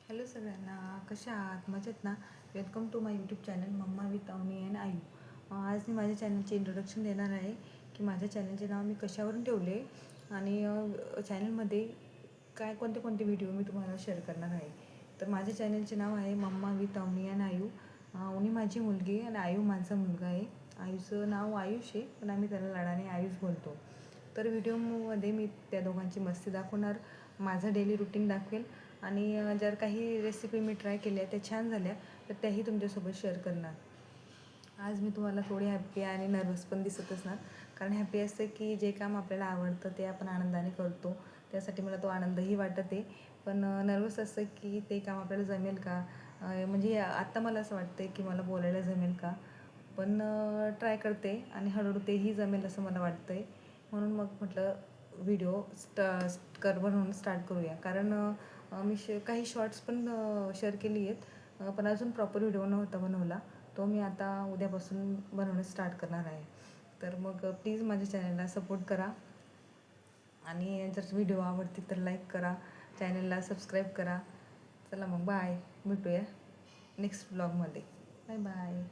Hello सगळ्यांना, कशा आहात? मजेत ना? Welcome to my YouTube channel mamma with Avni and Ayu. आज मी माझ्या चॅनलचे इंट्रोडक्शन देणार आहे की माझ्या चॅनलचे नाव मी कशावरून ठेवले आणि चॅनलमध्ये कोणते कोणते व्हिडिओ मी तुम्हाला शेअर करणार आहे. तर माझ्या चॅनलचे नाव आहे मम्मा विथ अवनी अँड आयू. अवनी माझी मुलगी आणि आयू माझा मुलगा आहे. आयूचं नाव आयुष आहे, पण आम्ही त्याला लाडाने आयुष बोलतो. तर व्हिडिओमध्ये मी त्या दोघांची मस्ती दाखवणार, माझं डेली रुटीन दाखवेल आणि जर काही रेसिपी मी ट्राय केल्या त्या छान झाल्या तर त्याही तुमच्यासोबत शेअर करणार. आज मी तुम्हाला थोडी हॅप्पी आणि नर्वस पण दिसत असणार, कारण हॅप्पी असतं की जे काम आपल्याला आवडतं ते आपण आनंदाने करतो, त्यासाठी मला तो आनंदही वाटत आहे. पण नर्वस असतं की ते काम आपल्याला जमेल का, म्हणजे आत्ता मला असं वाटतं की मला बोलायला जमेल का, पण ट्राय करते आणि हळूहळू तेही जमेल असं मला वाटतं आहे. म्हणून मग म्हटलं व्हिडिओ बनवून स्टार्ट करूया, कारण मी काही शॉर्ट्स पण शेअर केली आहेत, पण अजून प्रॉपर व्हिडिओ नव्हता बनवला. तो मी आता उद्यापासून बनवणं स्टार्ट करणार आहे. तर मग प्लीज माझ्या चॅनलला सपोर्ट करा आणि जर व्हिडिओ आवडतील तर लाईक करा, चॅनलला सबस्क्राईब करा. चला मग बाय, भेटूया नेक्स्ट ब्लॉगमध्ये. Bye bye.